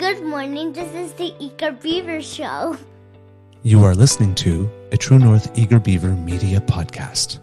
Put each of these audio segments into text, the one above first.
Good morning, this is the Eager Beaver Show. You are listening to a True North Eager Beaver Media Podcast.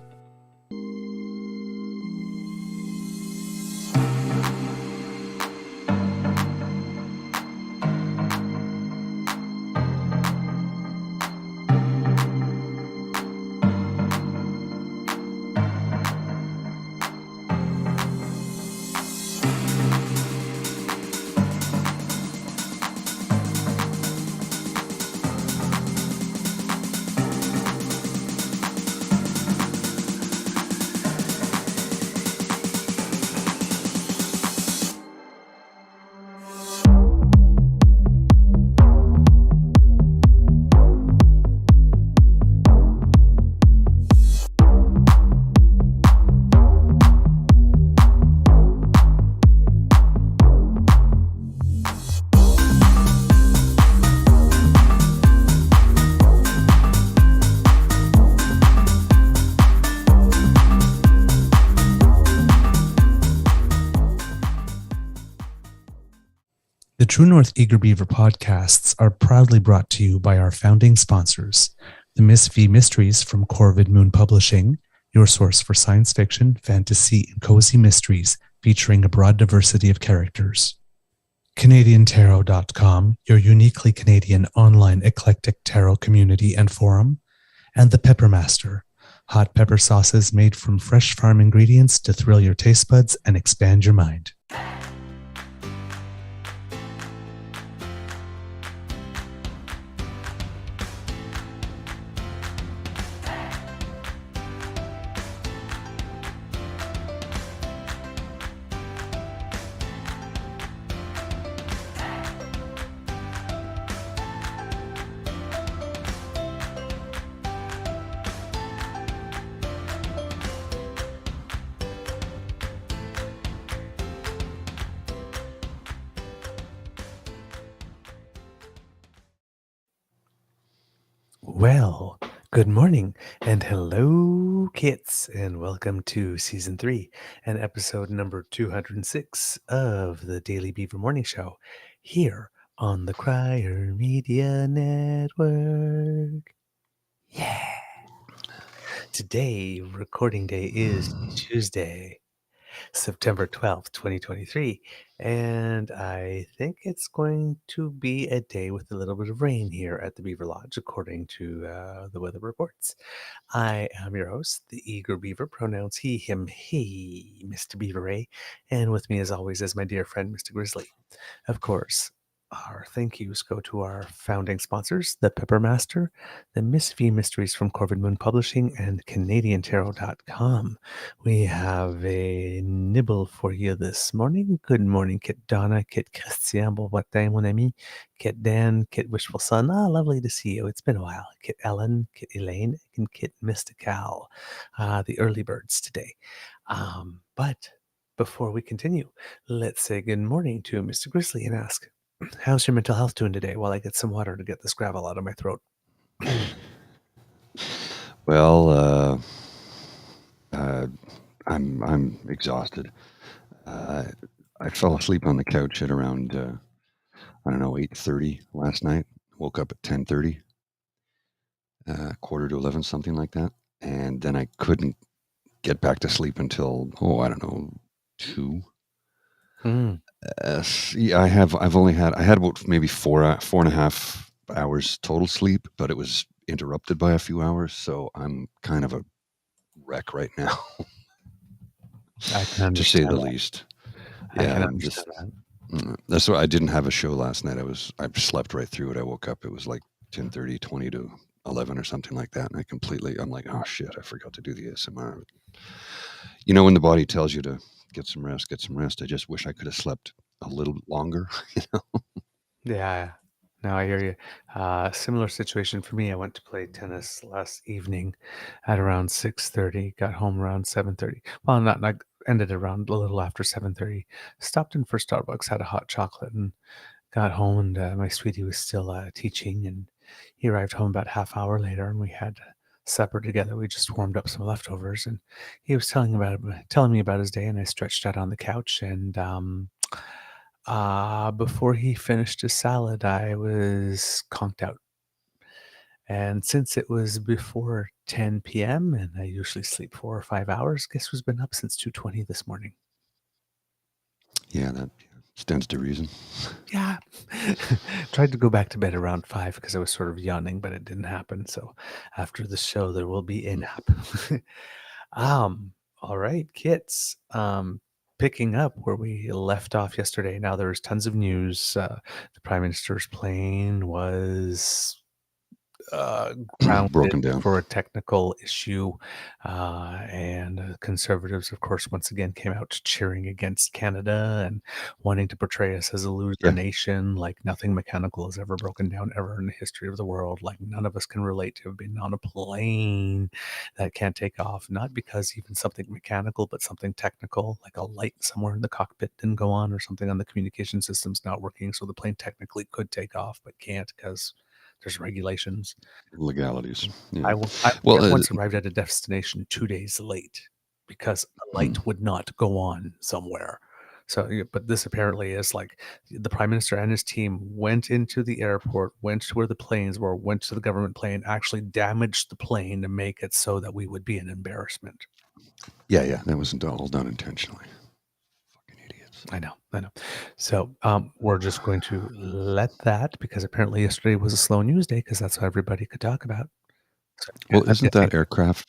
The True North Eager Beaver podcasts are proudly brought to you by our founding sponsors, the Miss V Mysteries from Corvid Moon Publishing, your source for science fiction, fantasy, and cozy mysteries featuring a broad diversity of characters. CanadianTarot.com, your uniquely Canadian online eclectic tarot community and forum, and the Pepper Master, hot pepper sauces made from fresh farm ingredients to thrill your taste buds and expand your mind. Well, good morning and hello, kids, and welcome to Season 3 and episode number 206 of the Daily Beaver Morning Show here on the Crier Media Network. Yeah. Today, recording day is Tuesday, September 12th, 2023, and I think it's going to be a day with a little bit of rain here at the Beaver Lodge, according to the weather reports. I am your host, the Eager Beaver, pronouns he, him, he, Mr. Beaver Ray, and with me as always is my dear friend, Mr. Grizzly. Of course, our thank yous go to our founding sponsors, the Pepper Master, the Miss V Mysteries from Corvid Moon Publishing, and CanadianTarot.com. We have a nibble for you this morning. Good morning, Kit Donna, Kit Christian, bon matin, mon ami, Kit Dan, Kit Wishful Sun. Lovely to see you. It's been a while. Kit Ellen, Kit Elaine, and Kit Mystical, the early birds today. But before we continue, let's say good morning to Mr. Grizzly and ask, how's your mental health doing today while I get some water to get this gravel out of my throat? Well, I'm exhausted. I fell asleep on the couch at around 8:30 last night. Woke up at 10:30, quarter to 11, something like that, and then I couldn't get back to sleep until 2. Yeah, I had about maybe 4.5 hours total sleep, but it was interrupted by a few hours, so I'm kind of a wreck right now. I can understand to say the that. least. I Yeah, can I'm understand that. That's why I didn't have a show last night. I slept right through it. I woke up, it was like 10:30, 20 to 11 or something like that, and I'm like, oh shit, I forgot to do the ASMR. You know, when the body tells you to get some rest. I just wish I could have slept a little longer, you know? Yeah, no, I hear you. Similar situation for me. I went to play tennis last evening at around 6:30. Got home around 7:30. Well, not ended around a little after 7:30. Stopped in for Starbucks, had a hot chocolate, and got home. And my sweetie was still teaching, and he arrived home about half hour later, and we had supper together. We just warmed up some leftovers, and he was telling me about his day, and I stretched out on the couch, and Before he finished his salad, I was conked out. And since it was before 10 p.m. and I usually sleep 4 or 5 hours, guess who's been up since 2:20 this morning? Yeah, that stands to reason. Yeah. Tried to go back to bed around 5 because I was sort of yawning, but it didn't happen. So after the show, there will be a nap. um, all right, kids. Picking up where we left off yesterday. Now there's tons of news. The Prime Minister's plane was grounded Broken down. for a technical issue. And conservatives, of course, once again came out cheering against Canada and wanting to portray us as a loser Yeah. nation, like nothing mechanical has ever broken down ever in the history of the world. Like none of us can relate to have been on a plane that can't take off, not because even something mechanical, but something technical, like a light somewhere in the cockpit didn't go on or something on the communication system's not working. So the plane technically could take off, but can't because there's regulations. Legalities. Yeah. I Well, once arrived at a destination 2 days late because a light would not go on somewhere. So, yeah, but this apparently is like the prime minister and his team went into the airport, went to where the planes were, went to the government plane, actually damaged the plane to make it so that we would be an embarrassment. yeah, that wasn't all done intentionally. Fucking idiots. I know. So we're just going to let that because apparently yesterday was a slow news day because that's what everybody could talk about. So, Well, I'm isn't guessing that aircraft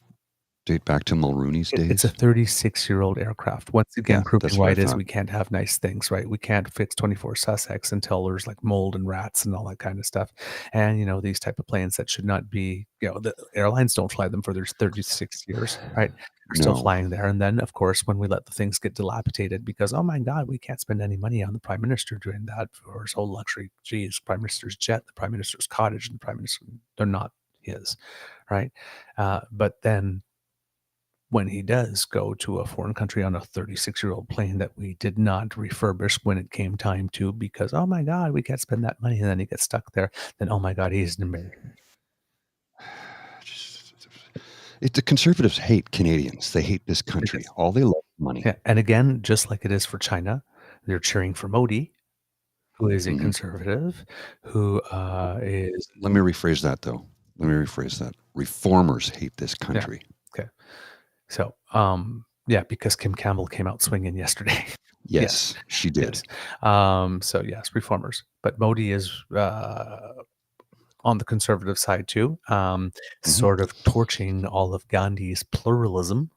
date back to Mulrooney's it's a days? 36-year-old aircraft. Once again, Yeah, proving that's why what I it is thought. we can't have nice things, right? We can't fix 24 Sussex until there's like mold and rats and all that kind of stuff. And, these type of planes that should not be, the airlines don't fly them for their 36 years, right? They're still No. flying there. And then, of course, when we let the things get dilapidated because, oh my God, we can't spend any money on the prime minister doing that for his whole luxury. Geez, prime minister's jet, the prime minister's cottage, and the prime minister, they're not his, right? But then when he does go to a foreign country on a 36-year-old plane that we did not refurbish when it came time to because, oh my God, we can't spend that money. And then he gets stuck there. Then, oh my God, he's an American. The conservatives hate Canadians. They hate this country. Because, All they love is money. yeah. And again, just like it is for China, they're cheering for Modi, who is a conservative, who is. Let me rephrase that, though. Reformers hate this country. Okay. So, yeah, because Kim Campbell came out swinging yesterday. Yes, she did. Yes. So yes, reformers, but Modi is on the conservative side too, sort of torching all of Gandhi's pluralism,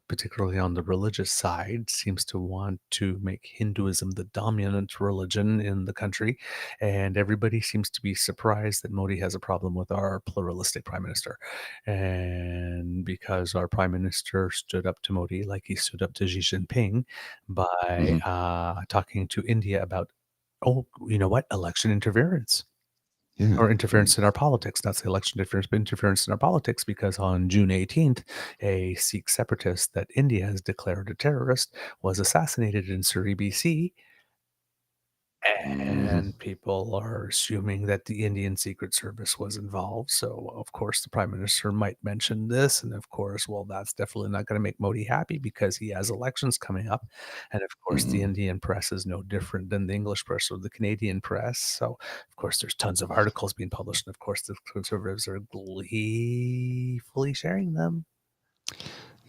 particularly on the religious side, seems to want to make Hinduism the dominant religion in the country. And everybody seems to be surprised that Modi has a problem with our pluralistic prime minister. And because our prime minister stood up to Modi like he stood up to Xi Jinping by talking to India about, oh, you know what, election interference. Yeah. Or interference in our politics, not say election interference, but interference in our politics, because on June 18th, a Sikh separatist that India has declared a terrorist was assassinated in Surrey, BC. And people are assuming that the Indian Secret Service was involved. So, of course, the Prime Minister might mention this. And, of course, well, that's definitely not going to make Modi happy because he has elections coming up. And, of course, the Indian press is no different than the English press or the Canadian press. So, of course, there's tons of articles being published. And, of course, the Conservatives are gleefully sharing them.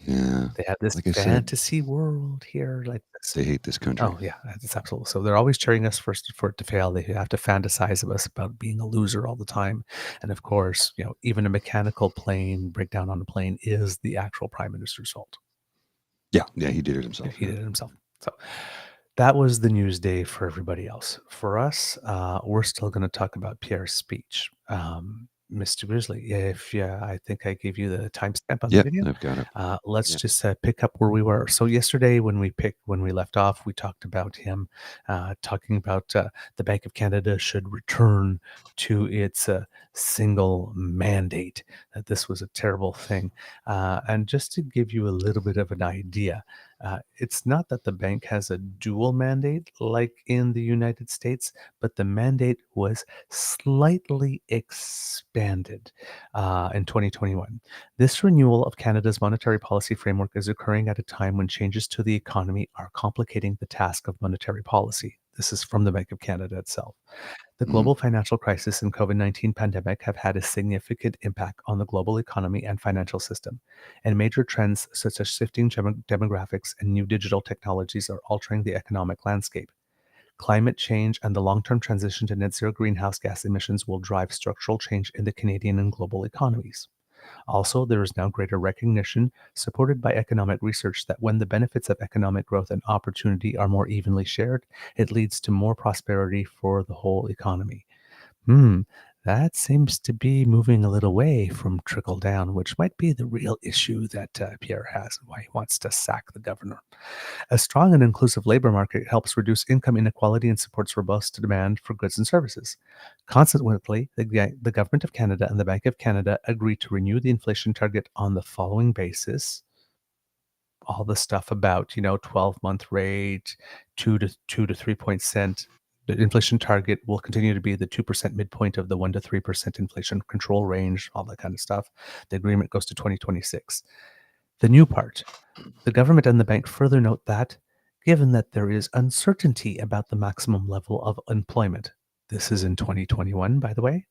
Yeah. They have this Like I said, fantasy world here, like this. they hate this country. Oh yeah, it's absolutely. So they're always cheering us first for it to fail. They have to fantasize of us about being a loser all the time. And of course, even a mechanical plane breakdown on a plane is the actual prime minister's fault. Yeah, he did it himself. He did it himself. So that was the news day for everybody else. For us, we're still going to talk about Pierre's speech. Mr. Grizzly, I think I gave you the timestamp on the video. I've got it. Let's just pick up where we were. So yesterday, when we left off, we talked about him talking about the Bank of Canada should return to its single mandate. That this was a terrible thing, and just to give you a little bit of an idea. It's not that the bank has a dual mandate like in the United States, but the mandate was slightly expanded in 2021. This renewal of Canada's monetary policy framework is occurring at a time when changes to the economy are complicating the task of monetary policy. This is from the Bank of Canada itself. The Mhm. global financial crisis and COVID-19 pandemic have had a significant impact on the global economy and financial system, and major trends such as shifting demographics and new digital technologies are altering the economic landscape. Climate change and the long-term transition to net zero greenhouse gas emissions will drive structural change in the Canadian and global economies. Also, there is now greater recognition, supported by economic research, that when the benefits of economic growth and opportunity are more evenly shared, it leads to more prosperity for the whole economy. That seems to be moving a little away from trickle down, which might be the real issue that Pierre has and why he wants to sack the governor. A strong and inclusive labor market helps reduce income inequality and supports robust demand for goods and services. Consequently, the Government of Canada and the Bank of Canada agreed to renew the inflation target on the following basis. All the stuff about, 12-month rate, 2 to 3 point cent. The inflation target will continue to be the 2% midpoint of the 1 to 3% inflation control range, all that kind of stuff. The agreement goes to 2026. The new part. The government and the bank further note that, given that there is uncertainty about the maximum level of employment, this is in 2021, by the way,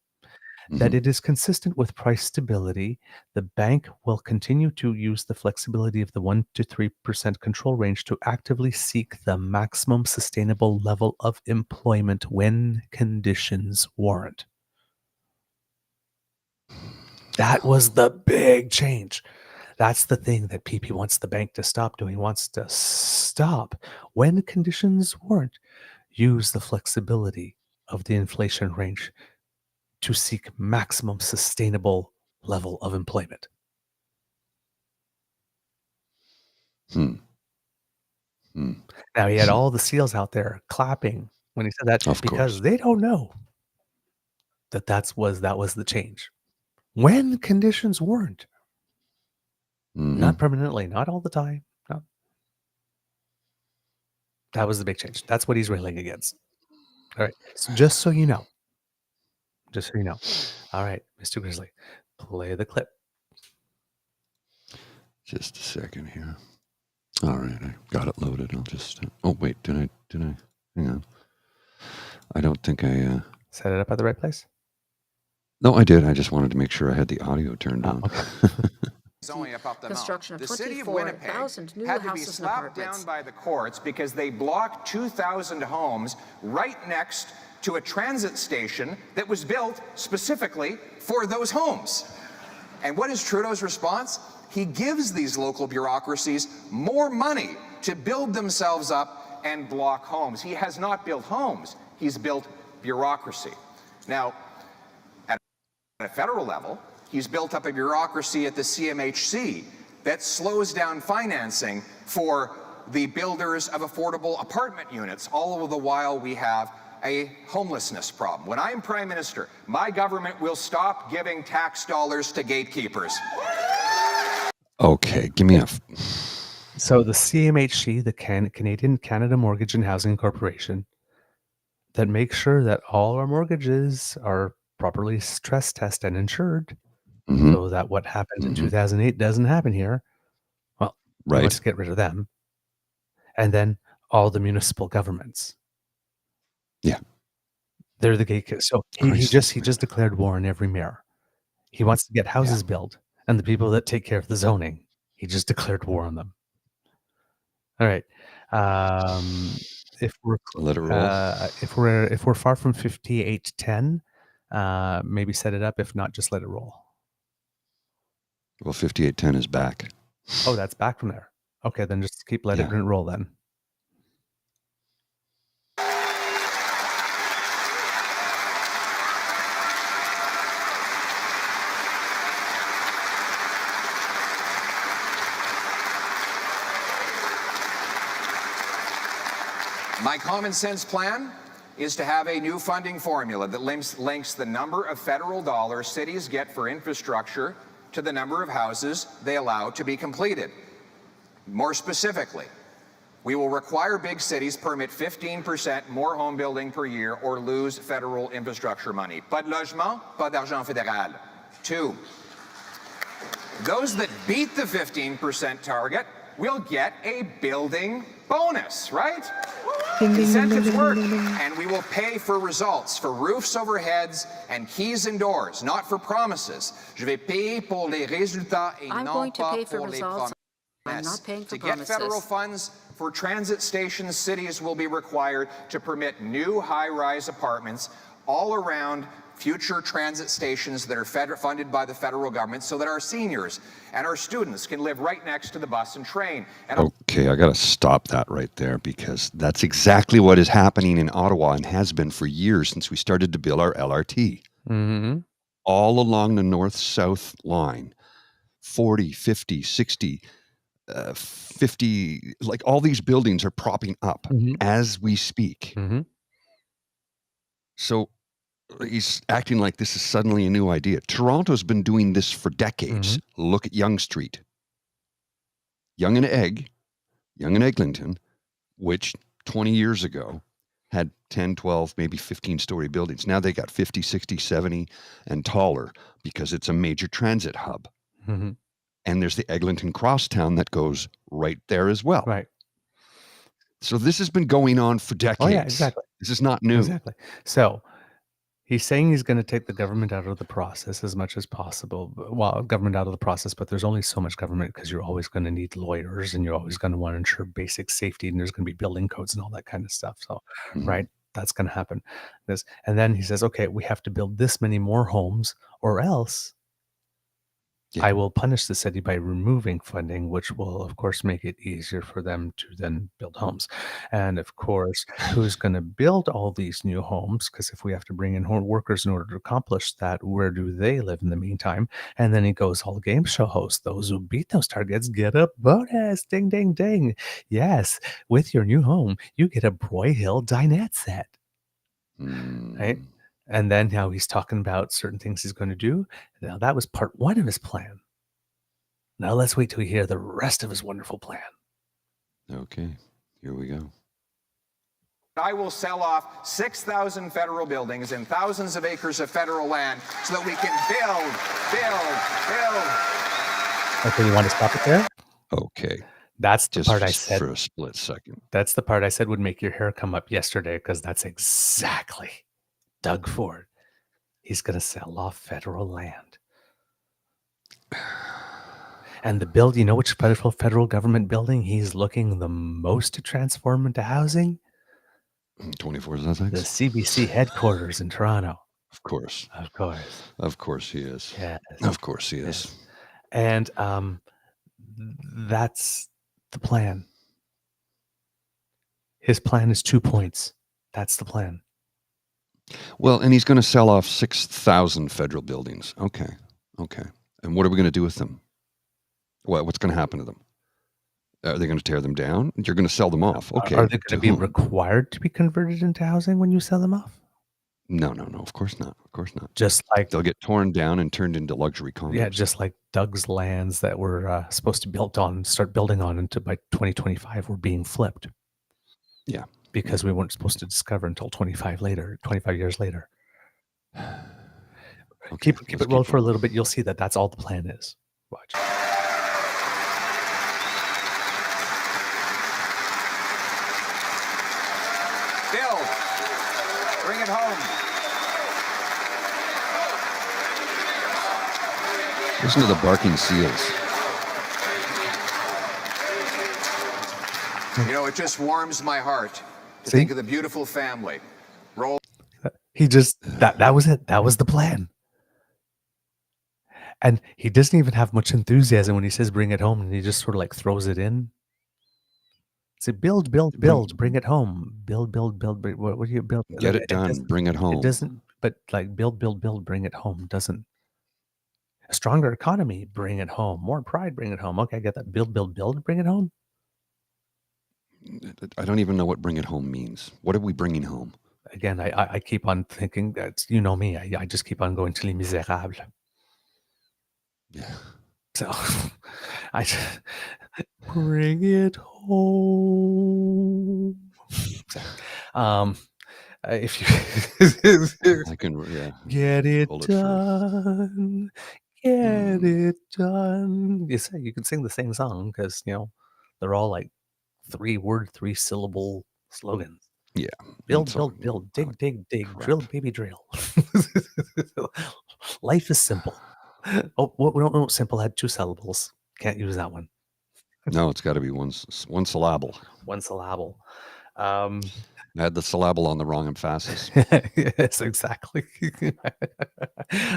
that Mhm. it is consistent with price stability, the bank will continue to use the flexibility of the 1 to 3% control range to actively seek the maximum sustainable level of employment when conditions warrant. That was the big change. That's the thing that PP wants the bank to stop doing. He wants to stop, when conditions warrant, use the flexibility of the inflation range to seek maximum sustainable level of employment. Hmm. Hmm. Now, he had all the SEALs out there clapping when he said that, Of because course. they don't know that was the change. When conditions warrant, not Mhm. permanently, not all the time. No. That was the big change. That's what he's railing against. All right. So just so you know. Just so you know. All right, Mr. Grizzly, play the clip. Just a second here. All right, I got it loaded. I'll just. Oh wait, did I? Hang on. I don't think I. Set it up at the right place? No, I did. I just wanted to make sure I had the audio turned on. Okay. Construction of 24,000 new had to be houses and slapped down apartments. by the courts because they blocked 2,000 homes right next to a transit station that was built specifically for those homes. And what is Trudeau's response? He gives these local bureaucracies more money to build themselves up and block homes. He has not built homes, he's built bureaucracy. Now, at a federal level, he's built up a bureaucracy at the CMHC that slows down financing for the builders of affordable apartment units. All of the while we have a homelessness problem. When I am Prime Minister, my government will stop giving tax dollars to gatekeepers. Okay, give me a. So the CMHC, the Canadian Canada Mortgage and Housing Corporation, that makes sure that all our mortgages are properly stress tested and insured, Mhm. so that what happened in Mhm. 2008 doesn't happen here. Well, he Right. wants to get rid of them. And then all the municipal governments. Yeah. They're the gatekeepers. So he Christ just almighty. declared war on every mayor. He wants to get houses built, and the people that take care of the zoning, he just declared war on them. All right. If we're Let it roll. if we're far from 5810, maybe set it up. If not, just let it roll. Well, 5810 is back. Oh, that's back from there. Okay, then just let it roll then. My common sense plan is to have a new funding formula that links the number of federal dollars cities get for infrastructure to the number of houses they allow to be completed. More specifically, we will require big cities permit 15% more home building per year or lose federal infrastructure money. Pas de logement, pas d'argent fédéral. 2, those that beat the 15% target will get a building bonus, right? Incentives work, and we will pay for results, for roofs over heads and keys and doors, not for promises. Je vais payer pour les résultats et I'm non going to pas pay for pour les results. I'm promesses. not paying for To get promises. federal funds for transit stations, cities will be required to permit new high-rise apartments all around future transit stations that are funded by the federal government so that our seniors and our students can live right next to the bus and train. And Okay, I got to stop that right there because that's exactly what is happening in Ottawa and has been for years since we started to build our LRT. Mm-hmm. All along the north-south line, 40, 50, 60, 50, like all these buildings are propping up Mm-hmm. as we speak. Mm-hmm. So he's acting like this is suddenly a new idea. Toronto's been doing this for decades. Look at Yonge Street. Yonge and Eglinton, which 20 years ago had 10, 12, maybe 15-story buildings. Now they got 50, 60, 70 and taller because it's a major transit hub. Mm-hmm. And there's the Eglinton Crosstown that goes right there as well. Right. So this has been going on for decades. Oh, yeah, exactly. This is not new. Exactly. So he's saying he's going to take the government out of the process as much as possible. Well, government out of the process, but there's only so much government because you're always going to need lawyers and you're always going to want to ensure basic safety and there's going to be building codes and all that kind of stuff. So, right, that's going to happen. And then he says, okay, we have to build this many more homes or else I will punish the city by removing funding, which will, of course, make it easier for them to then build homes. And, of course, who's going to build all these new homes? Because if we have to bring in workers in order to accomplish that, where do they live in the meantime? And then he goes, all game show hosts, those who beat those targets get a bonus. Ding, ding, ding. Yes, with your new home, you get a Broyhill dinette set. Right? And then now he's talking about certain things he's going to do. Now, that was part one of his plan. Now, let's wait till we hear the rest of his wonderful plan. Okay, here we go. I will sell off 6,000 federal buildings and thousands of acres of federal land so that we can build. Okay, you want to stop it there? Okay. That's the Just part I said. for a split second. That's the part I said would make your hair come up yesterday, because that's exactly Doug Ford. He's going to sell off federal land. And the building, you know which federal government building he's looking the most to transform into housing? 24 Sussex? The CBC headquarters in Toronto. Of course. Of course. Of course he is. Yes. Of course he is. Yes. And that's the plan. His plan is 2 points. That's the plan. Well, and he's going to sell off 6,000 federal buildings. Okay. And what are we going to do with them? What's going to happen to them? Are they going to tear them down? You're going to sell them off. Okay. Are they going to be required to be converted into housing when you sell them off? No. Of course not. Of course not. Just like they'll get torn down and turned into luxury condos. Yeah, just like Doug's lands that were supposed to start building on into by 2025 were being flipped. Yeah. Because we weren't supposed to discover until 25 years later. Okay, keep it rolled for a little bit. You'll see that that's all the plan is. Watch. Bill, bring it home. Listen to the barking seals. You know, it just warms my heart to think of the beautiful family. Roll. He just, that was it. That was the plan. And he doesn't even have much enthusiasm when he says bring it home, and he just sort of like throws it in. Say build, bring it home. Build. What do you build? Get it done, bring it home. It doesn't, but like build, bring it home doesn't. A stronger economy, bring it home. More pride, bring it home. Okay, I get that. Build, bring it home. I don't even know what bring it home means. What are we bringing home? Again, I keep on thinking that, you know me, I just keep on going to Les Miserables. Yeah. So I just bring it home. If you I can get it done. Get it done. You can sing the same song because, you know, They're all like 3-word, 3-syllable slogans. Yeah. Build, And so- build, build, dig, dig, dig, crap. drill, baby, drill. Life is simple. Oh, no, simple had 2 syllables. Can't use that one. No, it's got to be one syllable. 1 syllable. I had the syllable on the wrong emphasis. Yes, exactly.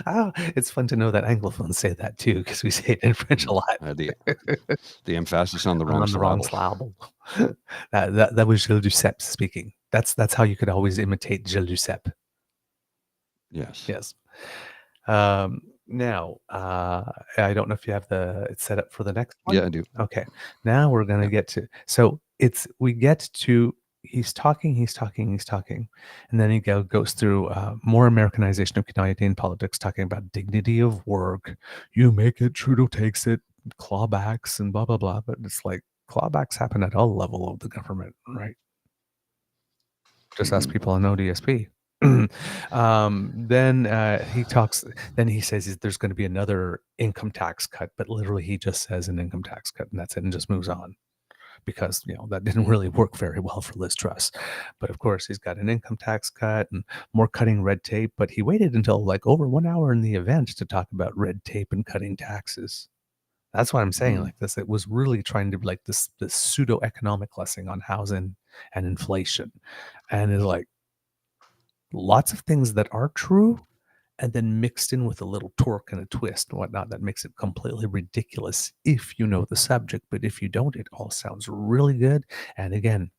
Oh, it's fun to know that Anglophones say that too, because we say it in French a lot. I had the emphasis on the wrong On the syllable. wrong syllable. that was Gilles Duceppe speaking. That's how you could always imitate Gilles Duceppe. Yes. Yes. Now, I don't know if you have it's set up for the next one. Yeah, I do. Okay. Now we're going to get to, we get to, he's talking, and then he goes through more Americanization of Canadian politics, talking about dignity of work. You make it, Trudeau takes it, clawbacks and blah, blah, blah. But it's like clawbacks happen at all level of the government, right? Just ask people on ODSP. Then he says there's going to be another income tax cut, but literally he just says an income tax cut and that's it, and just moves on, because that didn't really work very well for Liz Truss. But of course he's got an income tax cut and more cutting red tape, but he waited until like over 1 hour in the event to talk about red tape and cutting taxes. That's why I'm saying like this. It was really trying to be like this pseudo economic lesson on housing and inflation, and it's like lots of things that are true, and then mixed in with a little torque and a twist and whatnot that makes it completely ridiculous if you know the subject. But if you don't, it all sounds really good. And again,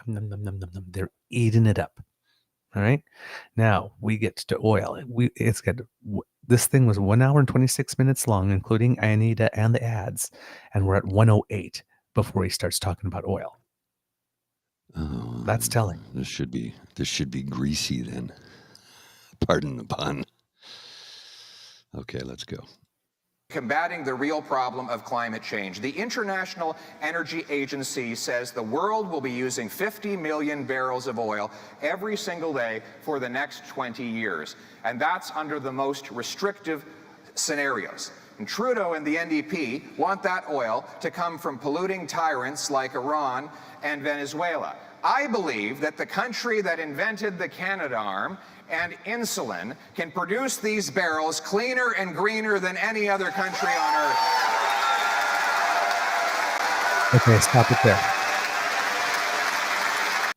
they're eating it up. All right. Now we get to oil. This thing was 1 hour and 26 minutes long, including Anita and the ads, and we're at 108 before he starts talking about oil. Oh, That's telling. This should be greasy then. Pardon the pun. Okay, let's go. Combating the real problem of climate change. The International Energy Agency says the world will be using 50 million barrels of oil every single day for the next 20 years. And that's under the most restrictive scenarios. And Trudeau and the NDP want that oil to come from polluting tyrants like Iran and Venezuela. I believe that the country that invented the Canadarm and insulin can produce these barrels cleaner and greener than any other country on earth. Okay, stop it there.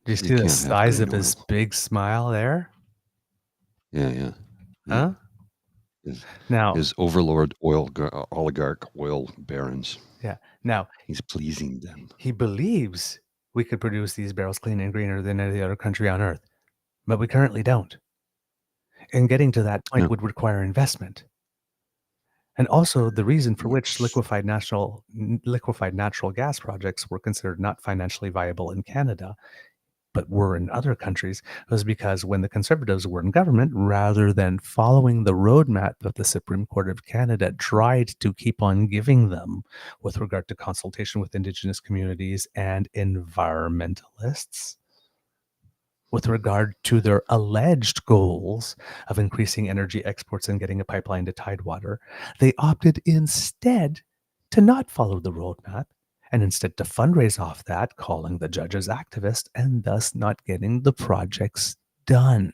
Do you see the can't have size of green his oil. big smile there? Yeah. Huh? Now, His overlord oligarch oil barons. yeah. Now, He's pleasing them. he believes we could produce these barrels cleaner and greener than any other country on earth, but we currently don't. And getting to that point would require investment. And also the reason for which liquefied natural gas projects were considered not financially viable in Canada, but were in other countries, was because when the Conservatives were in government, rather than following the roadmap that the Supreme Court of Canada tried to keep on giving them with regard to consultation with Indigenous communities and environmentalists, with regard to their alleged goals of increasing energy exports and getting a pipeline to Tidewater, they opted instead to not follow the roadmap and instead to fundraise off that, calling the judges activists and thus not getting the projects done.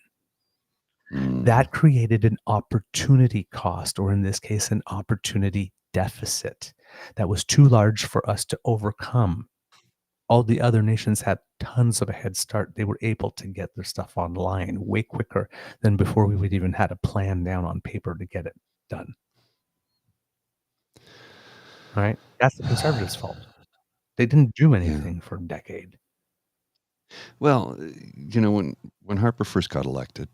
That created an opportunity cost, or in this case, an opportunity deficit that was too large for us to overcome. All the other nations had tons of a head start. They were able to get their stuff online way quicker than before we would even had a plan down on paper to get it done. All right? That's the Conservatives' fault. They didn't do anything for a decade. Well, when Harper first got elected,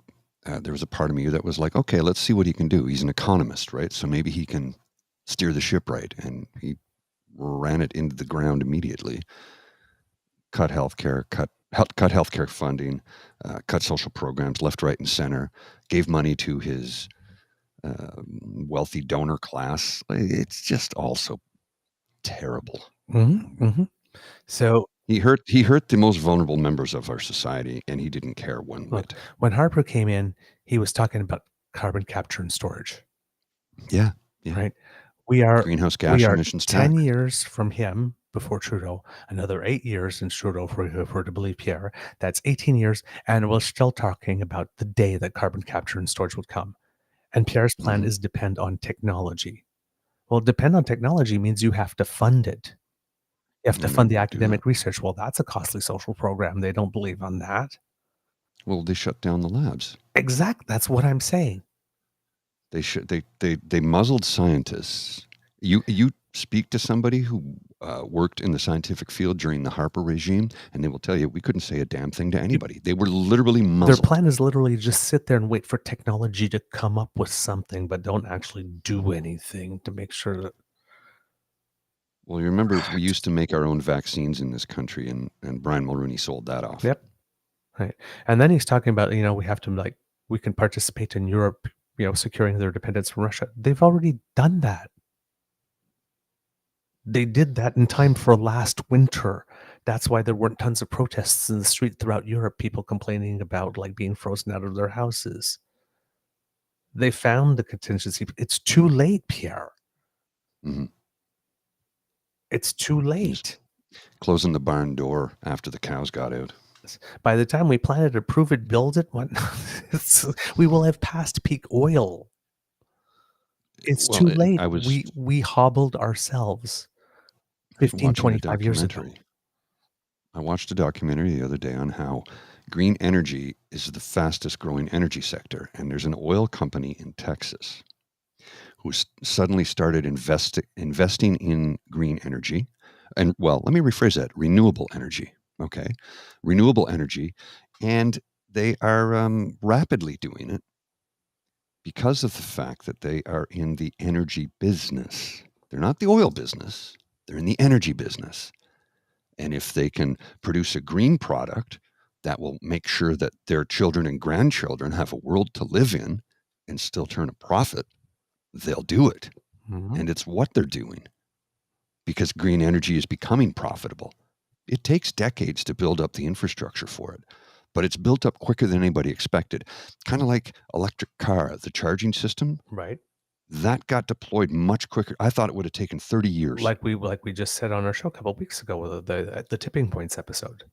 there was a part of me that was like, okay, let's see what he can do. He's an economist, right? So maybe he can steer the ship right. And he ran it into the ground immediately. Cut healthcare, cut healthcare funding, cut social programs left, right, and center, gave money to his wealthy donor class. It's just also terrible. So he hurt the most vulnerable members of our society, and he didn't care one bit. When Harper came in, he was talking about carbon capture and storage. Yeah. Right. We are greenhouse gas emissions 10 tax. years from him before Trudeau, another 8 years in Trudeau, if we're to believe Pierre. That's 18 years, and we're still talking about the day that carbon capture and storage would come. And Pierre's plan is depend on technology. Well, depend on technology means you have to fund it. You have to fund the academic research. Well, that's a costly social program. They don't believe on that. Well, they shut down the labs. Exactly. That's what I'm saying. They muzzled scientists. You speak to somebody who worked in the scientific field during the Harper regime, and they will tell you we couldn't say a damn thing to anybody. They were literally muzzled. Their plan is literally just sit there and wait for technology to come up with something, but don't actually do anything to make sure that. Well, you remember we used to make our own vaccines in this country, and Brian Mulroney sold that off. Yep. Right. And then he's talking about, we have to we can participate in Europe, securing their dependence from Russia. They've already done that. They did that in time for last winter. That's why there weren't tons of protests in the street throughout Europe, people complaining about being frozen out of their houses. They found the contingency. It's too late, Pierre. Mm-hmm. It's too late. Just closing the barn door after the cows got out. By the time we plan it, approve it, build it, we will have passed peak oil. It's too late. We hobbled ourselves 15, 25 years ago. I watched a documentary the other day on how green energy is the fastest growing energy sector. And there's an oil company in Texas who suddenly started investing in green energy. And well, let me rephrase that, renewable energy. Okay. Renewable energy. And they are rapidly doing it because of the fact that they are in the energy business. They're not the oil business. They're in the energy business. And if they can produce a green product that will make sure that their children and grandchildren have a world to live in and still turn a profit, they'll do it. Mm-hmm. And it's what they're doing because green energy is becoming profitable. It takes decades to build up the infrastructure for it, but it's built up quicker than anybody expected. Kind of like electric car, the charging system. Right. That got deployed much quicker. I thought it would have taken 30 years. Like we just said on our show a couple of weeks ago with the tipping points episode.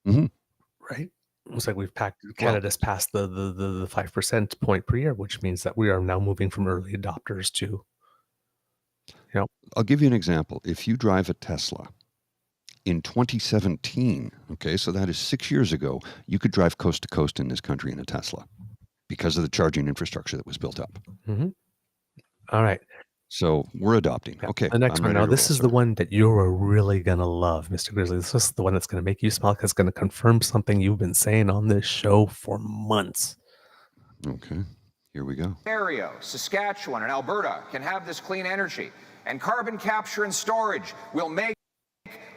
Mm-hmm. Right? It's like Canada's passed the 5% point per year, which means that we are now moving from early adopters to, I'll give you an example. If you drive a Tesla in 2017, okay, so that is 6 years ago, you could drive coast to coast in this country in a Tesla because of the charging infrastructure that was built up. Mm-hmm. All right. So we're adopting. Yeah. Okay. The next one. Now, this is the one that you're really going to love, Mr. Grizzly. This is the one that's going to make you smile because it's going to confirm something you've been saying on this show for months. Okay. Here we go. Ontario, Saskatchewan, and Alberta can have this clean energy. And carbon capture and storage will make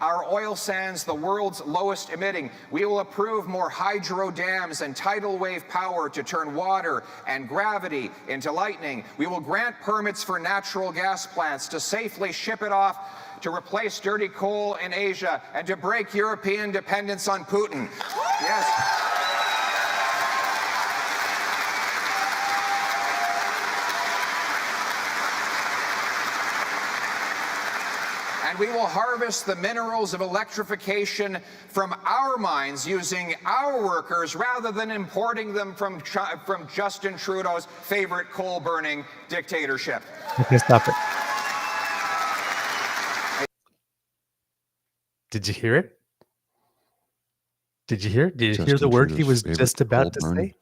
our oil sands the world's lowest emitting. We will approve more hydro dams and tidal wave power to turn water and gravity into lightning. We will grant permits for natural gas plants to safely ship it off to replace dirty coal in Asia and to break European dependence on Putin. Yes. And we will harvest the minerals of electrification from our mines using our workers rather than importing them from Justin Trudeau's favorite coal-burning dictatorship. Okay, stop it. Did you hear it? Did you hear the word he was just about to say?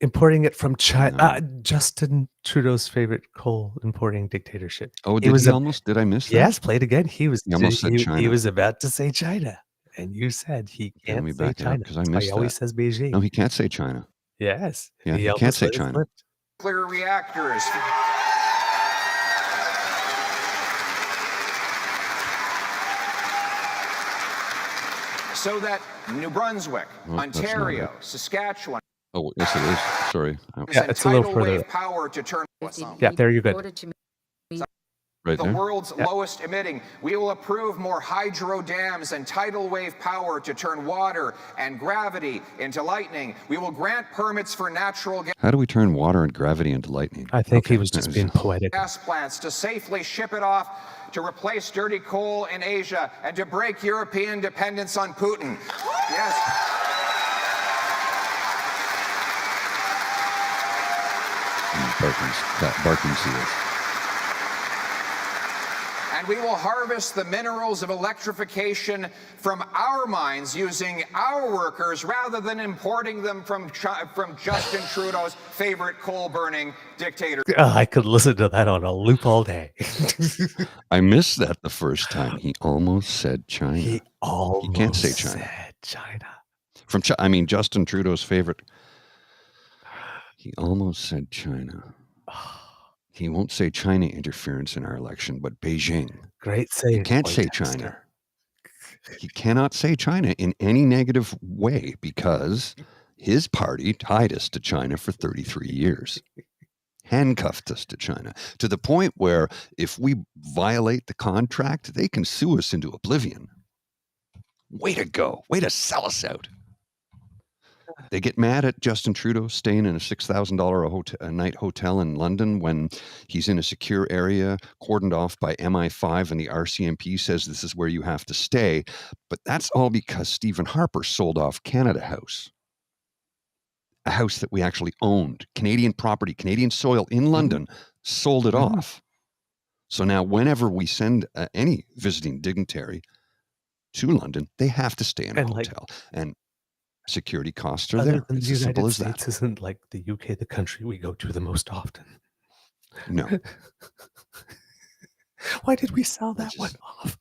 Importing it from China. Justin Trudeau's favorite coal importing dictatorship. Oh, did he almost? Did I miss that? Yes, play it again. He almost said China. He was about to say China, and you said he can't say China. Because I missed he always says Beijing. No, he can't say China. Yes. Yeah, he can't say China. Nuclear reactors. So that New Brunswick, Ontario, Saskatchewan. Oh, yes, it is. Sorry. Yeah, it's a little further. Power to turn. Yeah, there you go. Right the there. world's lowest emitting. We will approve more hydro dams and tidal wave power to turn water and gravity into lightning. We will grant permits for natural How do we turn water and gravity into lightning? I think he was just being poetic. gas plants to safely ship it off to replace dirty coal in Asia and to break European dependence on Putin. Yes. Barking seals. And we will harvest the minerals of electrification from our mines using our workers rather than importing them from Justin Trudeau's favorite coal-burning dictator. I could listen to that on a loop all day. I missed that the first time. He almost said China. He almost can't say China. said China. Justin Trudeau's favorite. He almost said China. He won't say China interference in our election, but Beijing. Great save. He can't say China. He cannot say China in any negative way because his party tied us to China for 33 years. Handcuffed us to China to the point where if we violate the contract, they can sue us into oblivion. Way to go. Way to sell us out. They get mad at Justin Trudeau staying in a $6,000 a night hotel in London when he's in a secure area, cordoned off by MI5, and the RCMP says this is where you have to stay. But that's all because Stephen Harper sold off Canada House, a house that we actually owned, Canadian property, Canadian soil in London, sold it off. So now whenever we send any visiting dignitary to London, they have to stay in a hotel. And security costs are there. It's as simple as that. States isn't like the UK, the country we go to the most often. No. Why did we sell that one off?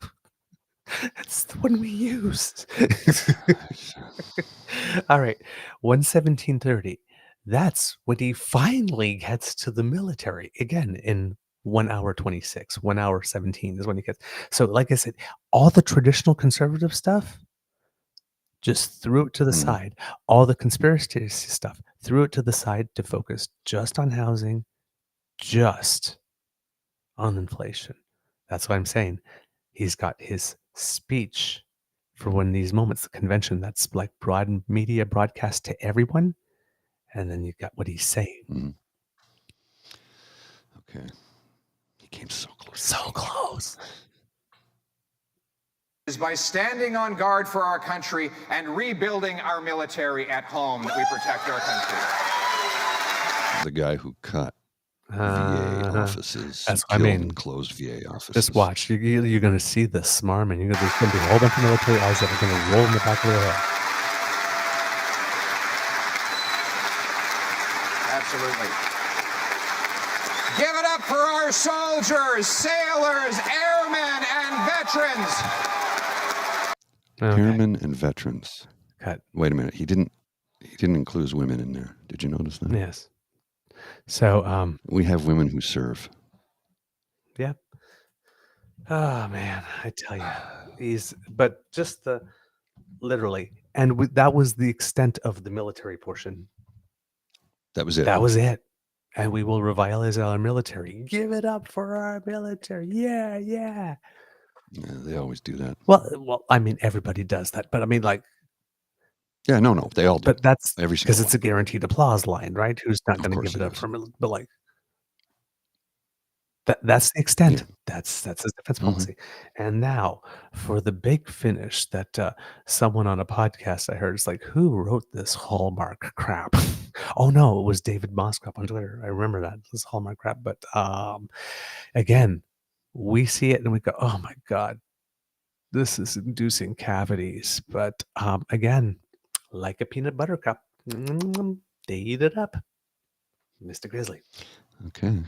That's the one we used. All right. 1:17:30. That's when he finally gets to the military. Again, in 1 hour 26, 1 hour 17 is when he gets. So, like I said, all the traditional conservative stuff, just threw it to the side. All the conspiracy stuff, threw it to the side to focus just on housing, just on inflation. That's what I'm saying. He's got his speech for one of these moments, the convention that's like broad media broadcast to everyone. And then you've got what he's saying. Okay. He came so close. So close. Is by standing on guard for our country and rebuilding our military at home that we protect our country. The guy who cut VA offices, that's killed I mean, and closed VA offices. Just watch. You're going to see the smarm, and there's going to be a whole bunch of military eyes that are going to roll in the back of their head. Absolutely. Give it up for our soldiers, sailors, airmen, and veterans. Airmen and veterans. Cut. Wait a minute. He didn't include women in there. Did you notice that? Yes. So we have women who serve. Yeah. Oh man, I tell you, but just the literally, and that was the extent of the military portion. That was it. That was it. And we will revitalize our military. Give it up for our military. Yeah, yeah. Yeah, they always do that. Well, I mean, everybody does that, but I mean, like, yeah, no, they all do. But that's every because it's a guaranteed applause line, right? Who's not going to give it up for? But like, that's the extent. Yeah. That's his defense policy. And now for the big finish that someone on a podcast I heard is like, who wrote this Hallmark crap? Oh no, it was David Moskop on Twitter. I remember that this Hallmark crap. But again, we see it and we go, oh my god, this is inducing cavities. But again, like a peanut butter cup, they eat it up, Mr. Grizzly. Okay.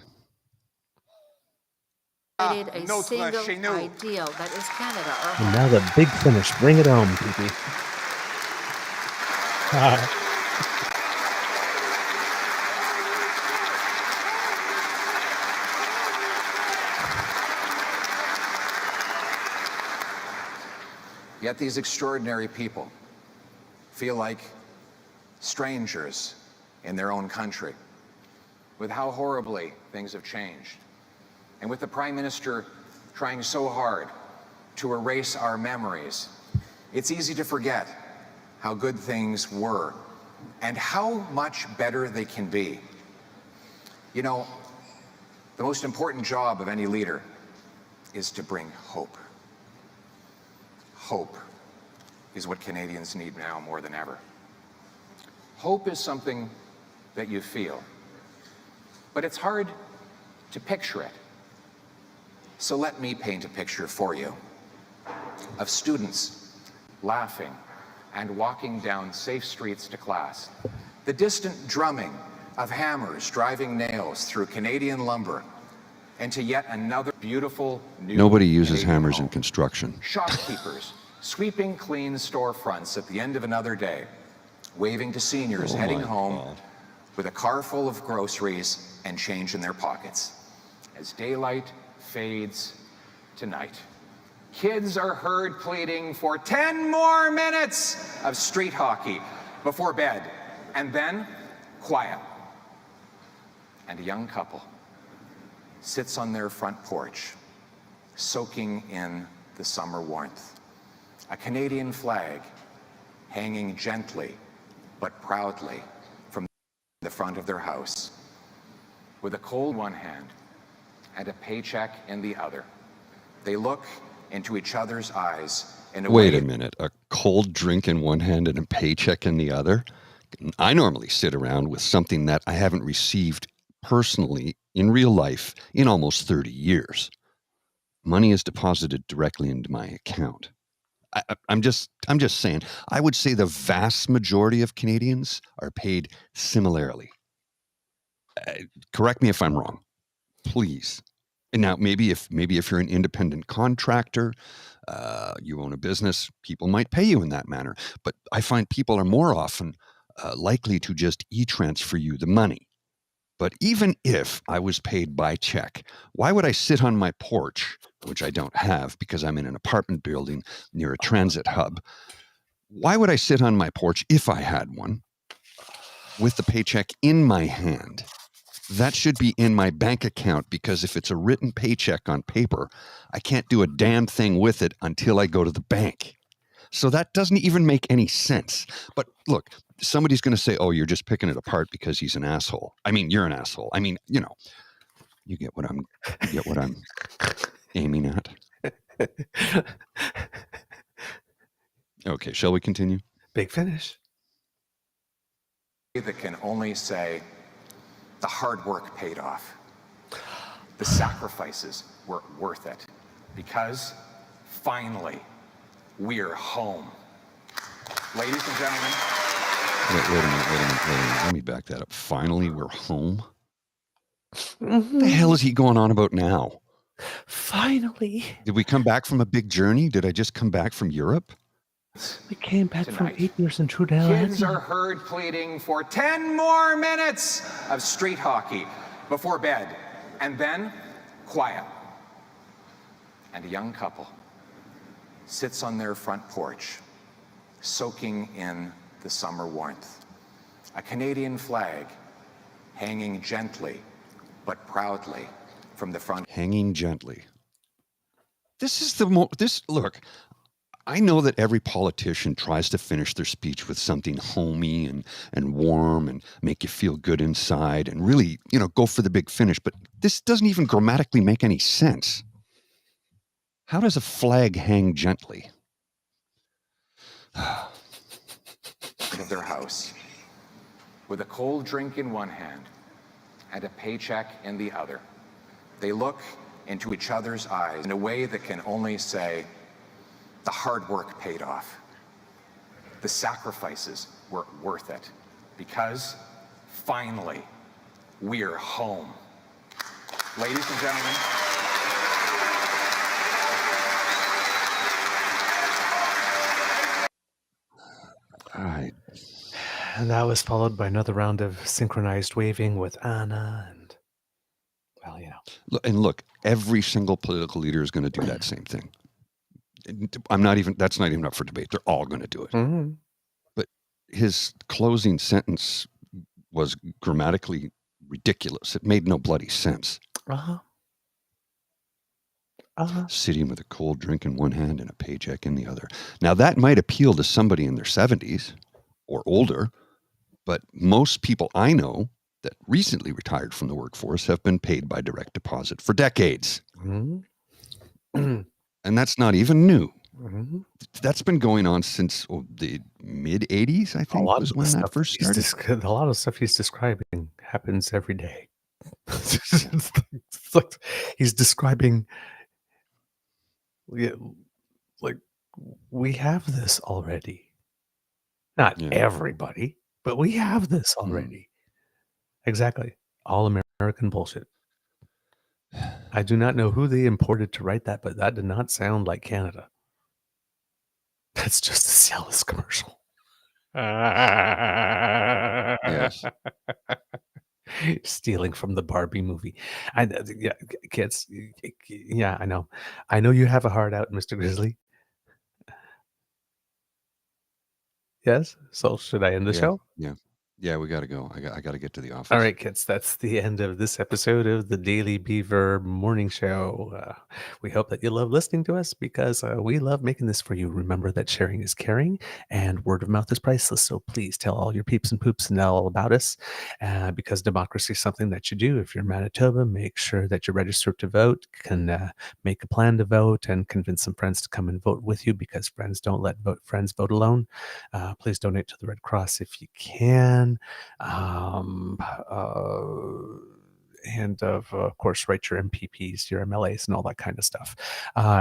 A single ideal that is Canada. And now the big finish. Bring it home, people. Yet these extraordinary people feel like strangers in their own country, with how horribly things have changed. And with the Prime Minister trying so hard to erase our memories, it's easy to forget how good things were and how much better they can be. You know, the most important job of any leader is to bring hope. Hope is what Canadians need now more than ever. Hope is something that you feel, but it's hard to picture it. So let me paint a picture for you of students laughing and walking down safe streets to class, the distant drumming of hammers driving nails through Canadian lumber, and to yet another beautiful new Nobody uses Canadian hammers home. in construction. Shopkeepers sweeping clean storefronts at the end of another day, waving to seniors heading home with a car full of groceries and change in their pockets. As daylight fades to night, kids are heard pleading for 10 more minutes of street hockey before bed, and then quiet. And a young couple sits on their front porch, soaking in the summer warmth. A Canadian flag hanging gently but proudly from the front of their house. With a cold one hand and a paycheck in the other, they look into each other's eyes in a Wait way. a minute. A cold drink in one hand and a paycheck in the other? I normally sit around with something that I haven't received personally in real life in almost 30 years. Money is deposited directly into my account. I'm just saying, I would say the vast majority of Canadians are paid similarly. Correct me if I'm wrong, please. And now maybe if you're an independent contractor, you own a business, people might pay you in that manner. But I find people are more often likely to just e-transfer you the money. But even if I was paid by check, why would I sit on my porch, which I don't have because I'm in an apartment building near a transit hub? Why would I sit on my porch if I had one with the paycheck in my hand? That should be in my bank account, because if it's a written paycheck on paper, I can't do a damn thing with it until I go to the bank. So that doesn't even make any sense. But look, somebody's going to say, oh, you're just picking it apart because he's an asshole. I mean, you're an asshole. I mean, you know, you get what I'm aiming at. Okay, shall we continue? Big finish. That can only say the hard work paid off. The sacrifices were worth it, because finally we're home. Ladies and gentlemen. Wait a minute. Let me back that up. Finally, we're home? What the hell is he going on about now? Finally. Did we come back from a big journey? Did I just come back from Europe? We came back from Tonight, 8 years in Trudel. kids are heard pleading for 10 more minutes of street hockey before bed, and then quiet. And a young couple sits on their front porch, soaking in the summer warmth. A Canadian flag hanging gently but proudly from the front. Hanging gently. This is look, I know that every politician tries to finish their speech with something homey and warm and make you feel good inside and really, go for the big finish. But this doesn't even grammatically make any sense. How does a flag hang gently? Of their house, with a cold drink in one hand and a paycheck in the other, they look into each other's eyes in a way that can only say, the hard work paid off. The sacrifices were worth it, because finally we're home. Ladies and gentlemen. All right. And that was followed by another round of synchronized waving with Anna and, well, Look, every single political leader is going to do that same thing. That's not even up for debate. They're all going to do it. Mm-hmm. But his closing sentence was grammatically ridiculous. It made no bloody sense. Uh-huh. sitting with a cold drink in one hand and a paycheck in the other. Now, that might appeal to somebody in their 70s or older, but most people I know that recently retired from the workforce have been paid by direct deposit for decades. Mm-hmm. And that's not even new. Mm-hmm. That's been going on since the mid 80s, I think, was when that first started. A lot of stuff he's describing happens every day. It's like he's describing, like, we have this already. Not everybody, but we have this already. Exactly. All American bullshit. I do not know who they imported to write that, but that did not sound like Canada. That's just a Cialis commercial. Yes. Stealing from the Barbie movie. Yeah, kids. Yeah, I know. I know you have a heart out, Mr. Grizzly. Yes. So should I end the show? Yeah, we got to go. I got to get to the office. All right, kids, that's the end of this episode of the Daily Beaver Morning Show. We hope that you love listening to us because we love making this for you. Remember that sharing is caring and word of mouth is priceless. So please tell all your peeps and poops and all about us because democracy is something that you do. If you're in Manitoba, make sure that you're registered to vote, can make a plan to vote and convince some friends to come and vote with you because friends don't let friends vote alone. Please donate to the Red Cross if you can. And of course, write your MPPs, your MLAs, and all that kind of stuff.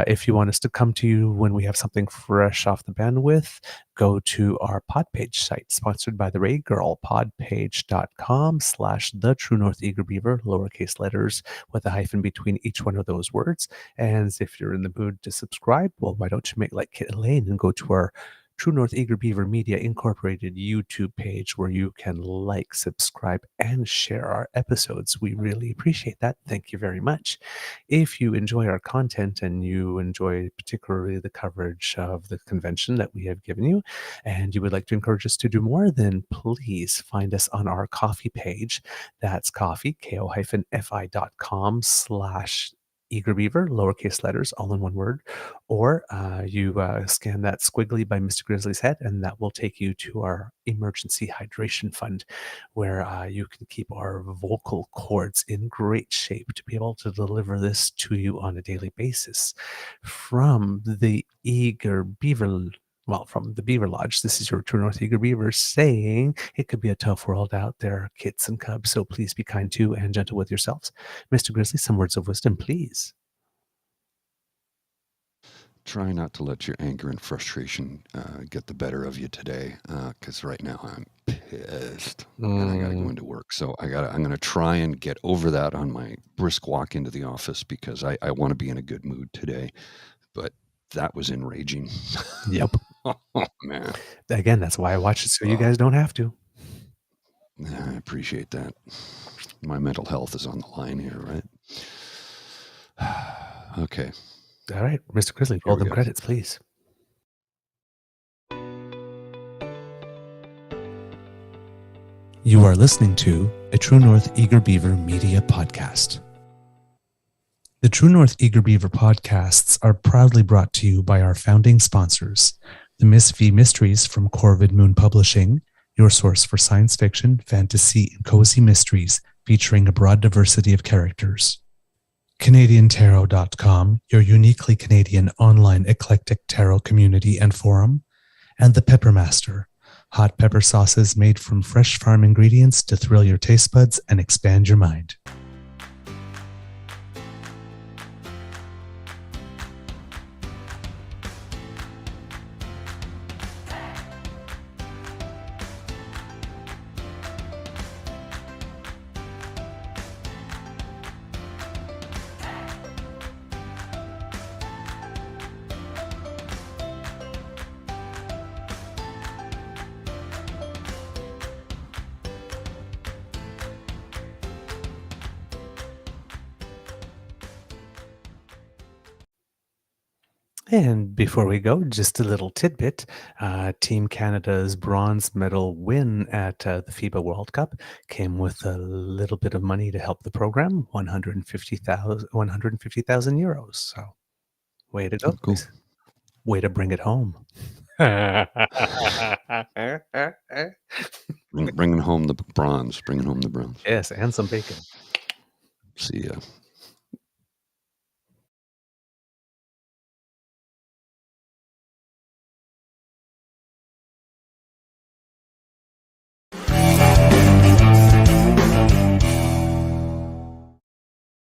If you want us to come to you when we have something fresh off the bandwidth, go to our pod page site, sponsored by the Ray Girl, podpage.com/the True North Eager Beaver, lowercase letters with a hyphen between each one of those words. And if you're in the mood to subscribe, well, why don't you make like Kit and Lane and go to our True North Eager Beaver Media Incorporated YouTube page where you can like, subscribe, and share our episodes. We really appreciate that. Thank you very much. If you enjoy our content and you enjoy particularly the coverage of the convention that we have given you, and you would like to encourage us to do more, then please find us on our coffee page. That's coffee, ko-fi.com/ Eager Beaver, lowercase letters, all in one word, or you scan that squiggly by Mr. Grizzly's head, and that will take you to our emergency hydration fund, where you can keep our vocal cords in great shape to be able to deliver this to you on a daily basis. From the Eager Beaver, from the Beaver Lodge, this is your True North Eager Beaver saying it could be a tough world out there, kits and cubs, so please be kind to and gentle with yourselves. Mr. Grizzly, some words of wisdom, please. Try not to let your anger and frustration get the better of you today, because right now I'm pissed and I got to go into work. So I'm going to try and get over that on my brisk walk into the office because I want to be in a good mood today. But that was enraging. Yep. Oh, man. Again, that's why I watch it, so you guys don't have to. I appreciate that. My mental health is on the line here, right? Okay. All right, Mr. Grizzly, roll them credits, please. You are listening to a True North Eager Beaver media podcast. The True North Eager Beaver podcasts are proudly brought to you by our founding sponsors, the Miss V Mysteries from Corvid Moon Publishing, your source for science fiction, fantasy, and cozy mysteries featuring a broad diversity of characters. CanadianTarot.com, your uniquely Canadian online eclectic tarot community and forum, and The Peppermaster, hot pepper sauces made from fresh farm ingredients to thrill your taste buds and expand your mind. And before we go, just a little tidbit. Team Canada's bronze medal win at the FIBA World Cup came with a little bit of money to help the program, 150,000 euros. So Way to go. Cool. Way to bring it home. Bringing home the bronze. Bringing home the bronze. Yes, and some bacon. See ya.